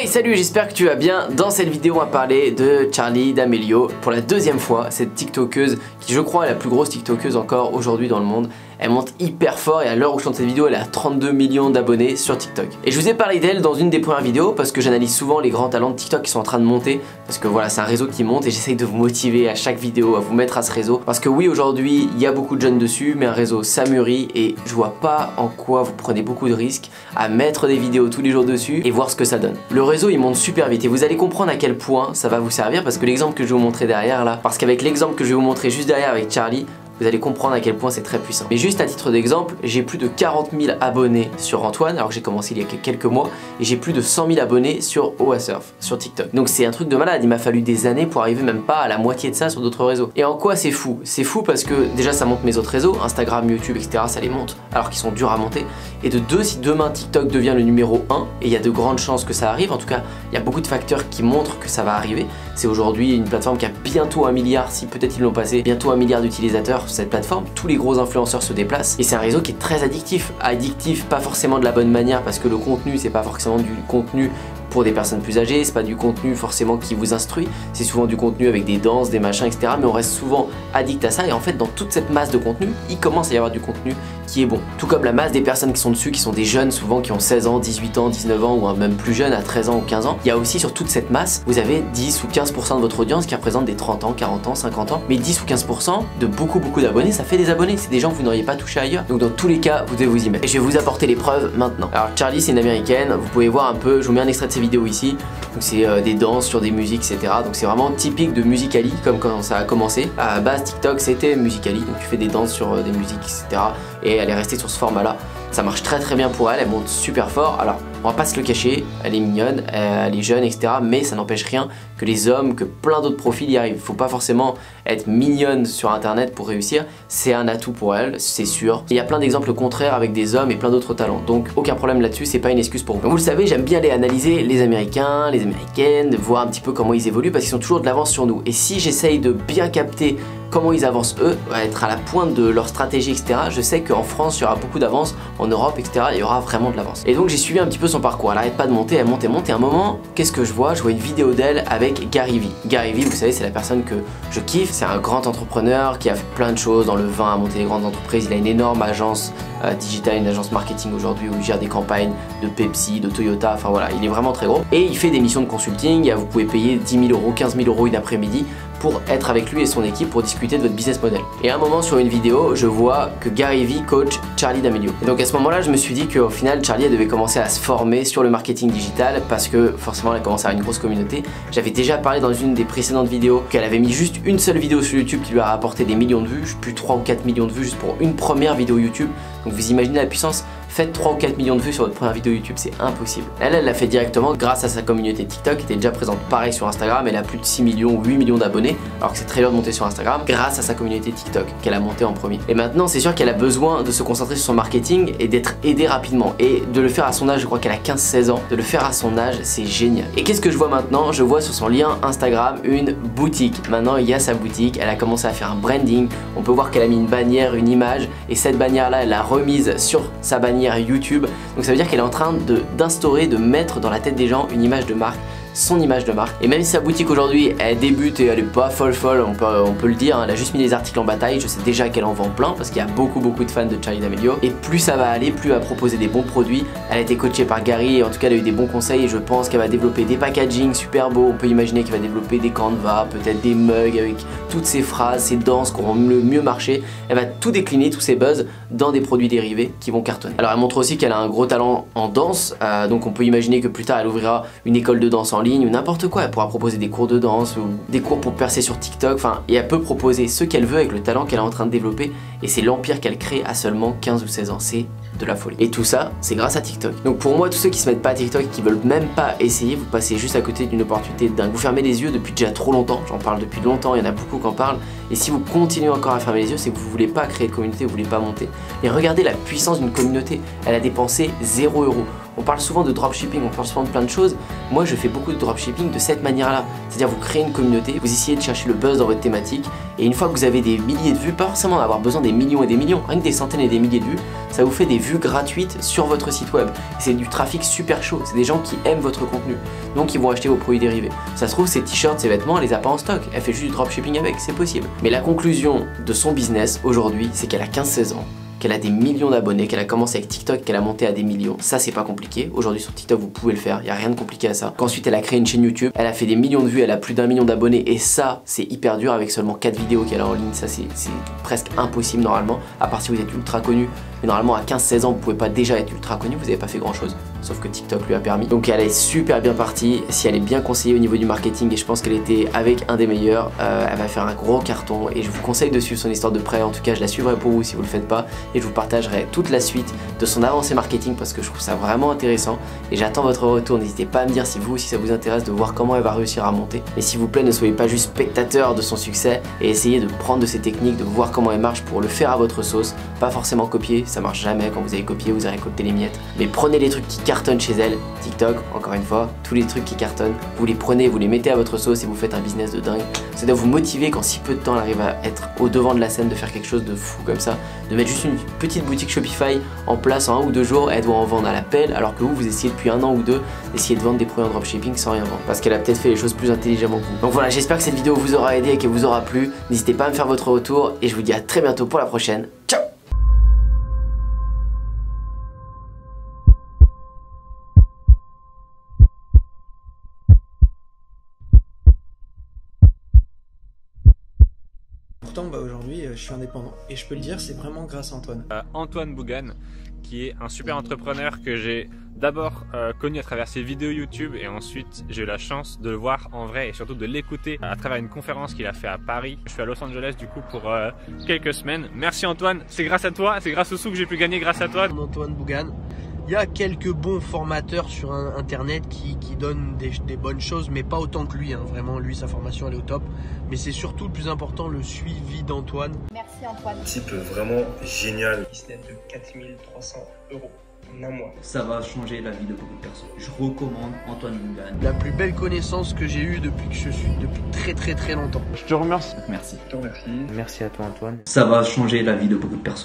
Hey salut, j'espère que tu vas bien. Dans cette vidéo on va parler de Charli D'Amelio pour la deuxième fois, cette tiktokeuse qui je crois est la plus grosse tiktokeuse encore aujourd'hui dans le monde. Elle monte hyper fort et à l'heure où je tourne cette vidéo elle a 32 millions d'abonnés sur TikTok. Et je vous ai parlé d'elle dans une des premières vidéos parce que j'analyse souvent les grands talents de TikTok qui sont en train de monter. Parce que voilà, c'est un réseau qui monte et j'essaye de vous motiver à chaque vidéo, à vous mettre à ce réseau. Parce que oui, aujourd'hui il y a beaucoup de jeunes dessus, mais un réseau ça mûrit et je vois pas en quoi vous prenez beaucoup de risques à mettre des vidéos tous les jours dessus et voir ce que ça donne. Le réseau il monte super vite et vous allez comprendre à quel point ça va vous servir parce que l'exemple que je vais vous montrer derrière là, parce qu'avec l'exemple que je vais vous montrer juste derrière avec Charli, vous allez comprendre à quel point c'est très puissant. Mais juste à titre d'exemple, j'ai plus de 40 000 abonnés sur Antoine, alors que j'ai commencé il y a quelques mois, et j'ai plus de 100 000 abonnés sur Oasurf, sur TikTok. Donc c'est un truc de malade, il m'a fallu des années pour arriver même pas à la moitié de ça sur d'autres réseaux. Et en quoi c'est fou? C'est fou parce que déjà ça monte mes autres réseaux, Instagram, YouTube, etc. ça les monte, alors qu'ils sont durs à monter. Et de deux, si demain TikTok devient le numéro 1, et il y a de grandes chances que ça arrive, en tout cas il y a beaucoup de facteurs qui montrent que ça va arriver. C'est aujourd'hui une plateforme qui a bientôt 1 milliard, si peut-être ils l'ont passé, bientôt 1 milliard d'utilisateurs sur cette plateforme. Tous les gros influenceurs se déplacent et c'est un réseau qui est très addictif. Addictif, pas forcément de la bonne manière parce que le contenu, c'est pas forcément du contenu pour des personnes plus âgées, c'est pas du contenu forcément qui vous instruit, c'est souvent du contenu avec des danses, des machins, etc. Mais on reste souvent addict à ça et en fait dans toute cette masse de contenu, il commence à y avoir du contenu qui est bon. Tout comme la masse des personnes qui sont dessus, qui sont des jeunes souvent qui ont 16 ans, 18 ans, 19 ans ou même plus jeunes à 13 ans ou 15 ans. Il y a aussi sur toute cette masse, vous avez 10 ou 15% de votre audience qui représente des 30 ans, 40 ans, 50 ans. Mais 10 ou 15% de beaucoup d'abonnés, ça fait des abonnés, c'est des gens que vous n'auriez pas touché ailleurs. Donc dans tous les cas, vous devez vous y mettre. Et je vais vous apporter les preuves maintenant. Alors Charli c'est une américaine, vous pouvez voir un peu, je vous mets un extrait de ses vidéos ici. Donc c'est des danses sur des musiques, etc. Donc c'est vraiment typique de Musical.ly comme quand ça a commencé. À la base TikTok c'était Musical.ly, donc tu fais des danses sur des musiques, etc. Et elle est restée sur ce format là. Ça marche très bien pour elle, elle monte super fort. Alors on va pas se le cacher, elle est mignonne, elle est jeune, etc. Mais ça n'empêche rien que les hommes, que plein d'autres profils y arrivent. Faut pas forcément être mignonne sur internet pour réussir, c'est un atout pour elle, c'est sûr. Il y a plein d'exemples contraires avec des hommes et plein d'autres talents. Donc aucun problème là-dessus, c'est pas une excuse pour vous. Donc, vous le savez, j'aime bien aller analyser les Américains, les Américaines, voir un petit peu comment ils évoluent parce qu'ils sont toujours de l'avance sur nous. Et si j'essaye de bien capter comment ils avancent eux, être à la pointe de leur stratégie, etc. Je sais qu'en France, il y aura beaucoup d'avance, en Europe, etc. Il y aura vraiment de l'avance. Et donc j'ai suivi un petit peu son parcours. Elle arrête pas de monter, elle monte et monte. Et à un moment, qu'est-ce que je vois? Je vois une vidéo d'elle avec Gary Vee. Gary Vee, vous savez, c'est la personne que je kiffe. C'est un grand entrepreneur qui a fait plein de choses dans le vin, a monté des grandes entreprises. Il a une énorme agence digitale, une agence marketing aujourd'hui où il gère des campagnes de Pepsi, de Toyota. Enfin voilà, il est vraiment très gros. Et il fait des missions de consulting. Vous pouvez payer 10 000 euros, 15 000 euros une après-midi pour être avec lui et son équipe pour discuter de votre business model. Et à un moment sur une vidéo, je vois que Gary Vee coach Charli D'Amelio. Et donc à ce moment-là, je me suis dit qu'au final, Charli elle devait commencer à se former sur le marketing digital parce que forcément elle commence à avoir une grosse communauté. J'avais déjà parlé dans une des précédentes vidéos qu'elle avait mis juste une seule vidéo sur YouTube qui lui a rapporté des millions de vues, plus 3 ou 4 millions de vues juste pour une première vidéo YouTube. Donc vous imaginez la puissance. Faites 3 ou 4 millions de vues sur votre première vidéo YouTube, c'est impossible. Elle l'a fait directement grâce à sa communauté TikTok qui était déjà présente pareil sur Instagram. Elle a plus de 6 millions ou 8 millions d'abonnés, alors que c'est très dur de monter sur Instagram grâce à sa communauté TikTok qu'elle a monté en premier. Et maintenant, c'est sûr qu'elle a besoin de se concentrer sur son marketing et d'être aidée rapidement. Et de le faire à son âge, je crois qu'elle a 15-16 ans, de le faire à son âge, c'est génial. Et qu'est-ce que je vois maintenant? Je vois sur son lien Instagram une boutique. Maintenant, il y a sa boutique, elle a commencé à faire un branding. On peut voir qu'elle a mis une bannière, une image, et cette bannière-là, elle l'a remise sur sa bannière YouTube. Donc ça veut dire qu'elle est en train d'instaurer, de mettre dans la tête des gens une image de marque, son image de marque. Et même si sa boutique aujourd'hui elle débute et elle est pas folle, on peut le dire, hein, elle a juste mis les articles en bataille, je sais déjà qu'elle en vend plein parce qu'il y a beaucoup de fans de Charli D'Amelio. Et plus ça va aller, plus elle va proposer des bons produits. Elle a été coachée par Gary et en tout cas elle a eu des bons conseils et je pense qu'elle va développer des packaging super beaux. On peut imaginer qu'elle va développer des canvas, peut-être des mugs avec toutes ces phrases, ces danses qui auront le mieux marché. Elle va tout décliner, tous ces buzz dans des produits dérivés qui vont cartonner. Alors elle montre aussi qu'elle a un gros talent en danse, donc on peut imaginer que plus tard elle ouvrira une école de danse en ligne ou n'importe quoi. Elle pourra proposer des cours de danse ou des cours pour percer sur TikTok, enfin, et elle peut proposer ce qu'elle veut avec le talent qu'elle est en train de développer et c'est l'empire qu'elle crée à seulement 15 ou 16 ans. C'est de la folie. Et tout ça, c'est grâce à TikTok. Donc pour moi, tous ceux qui se mettent pas à TikTok et qui veulent même pas essayer, vous passez juste à côté d'une opportunité dingue. Vous fermez les yeux depuis déjà trop longtemps, j'en parle depuis longtemps, il y en a beaucoup qui en parlent. Et si vous continuez encore à fermer les yeux, c'est que vous voulez pas créer de communauté, vous voulez pas monter. Et regardez la puissance d'une communauté. Elle a dépensé 0 €. On parle souvent de dropshipping, on parle souvent de plein de choses. Moi je fais beaucoup de dropshipping de cette manière-là. C'est-à-dire vous créez une communauté, vous essayez de chercher le buzz dans votre thématique et une fois que vous avez des milliers de vues, pas forcément avoir besoin des millions et des millions, rien que des centaines et des milliers de vues, ça vous fait des vues gratuites sur votre site web. C'est du trafic super chaud, c'est des gens qui aiment votre contenu, donc ils vont acheter vos produits dérivés. Ça se trouve ces t-shirts, ces vêtements, elle les a pas en stock, elle fait juste du dropshipping avec, c'est possible. Mais la conclusion de son business aujourd'hui, c'est qu'elle a 15-16 ans, qu'elle a des millions d'abonnés, qu'elle a commencé avec TikTok, qu'elle a monté à des millions. Ça c'est pas compliqué, aujourd'hui sur TikTok vous pouvez le faire, il n'y a rien de compliqué à ça. Qu'ensuite elle a créé une chaîne YouTube, elle a fait des millions de vues, elle a plus d'1 million d'abonnés et ça c'est hyper dur avec seulement 4 vidéos qu'elle a en ligne, ça c'est presque impossible normalement, à part si vous êtes ultra connu. Mais normalement à 15-16 ans vous pouvez pas déjà être ultra connu, vous n'avez pas fait grand chose. Sauf que TikTok lui a permis. Donc elle est super bien partie, si elle est bien conseillée au niveau du marketing et je pense qu'elle était avec un des meilleurs, elle va faire un gros carton et je vous conseille de suivre son histoire de près, en tout cas je la suivrai pour vous si vous le faites pas et je vous partagerai toute la suite de son avancée marketing parce que je trouve ça vraiment intéressant et j'attends votre retour, n'hésitez pas à me dire si vous aussi ça vous intéresse de voir comment elle va réussir à monter. Mais s'il vous plaît ne soyez pas juste spectateur de son succès et essayez de prendre de ses techniques, de voir comment elle marche pour le faire à votre sauce, pas forcément copier, ça marche jamais, quand vous allez copier vous allez récolter les miettes, mais prenez les trucs qui cartonnent chez elle. TikTok, encore une fois, tous les trucs qui cartonnent, vous les prenez, vous les mettez à votre sauce et vous faites un business de dingue. Ça doit vous motiver quand si peu de temps elle arrive à être au devant de la scène, de faire quelque chose de fou comme ça, de mettre juste une petite boutique Shopify en place en 1 ou 2 jours, elle doit en vendre à l'appel, alors que vous essayez depuis 1 an ou 2 d'essayer de vendre des produits en dropshipping sans rien vendre, parce qu'elle a peut-être fait les choses plus intelligemment que vous. Donc voilà, j'espère que cette vidéo vous aura aidé et qu'elle vous aura plu. N'hésitez pas à me faire votre retour et je vous dis à très bientôt pour la prochaine. Ciao! Pourtant, aujourd'hui, je suis indépendant. Et je peux le dire, c'est vraiment grâce à Antoine. Antoine Bougan, qui est un super entrepreneur que j'ai d'abord connu à travers ses vidéos YouTube et ensuite j'ai eu la chance de le voir en vrai et surtout de l'écouter à travers une conférence qu'il a fait à Paris. Je suis à Los Angeles du coup pour quelques semaines. Merci Antoine, c'est grâce à toi, c'est grâce aux sous que j'ai pu gagner grâce à toi. Antoine Bougan. Il y a quelques bons formateurs sur internet qui donnent des bonnes choses, mais pas autant que lui. Vraiment, lui, sa formation, elle est au top. Mais c'est surtout le plus important, le suivi d'Antoine. Merci Antoine. Type vraiment génial. Business de 4300 € en un mois. Ça va changer la vie de beaucoup de personnes. Je recommande Antoine Bougan. La plus belle connaissance que j'ai eue depuis que je suis, depuis très longtemps. Je te remercie. Merci. Je te remercie. Merci à toi Antoine. Ça va changer la vie de beaucoup de personnes.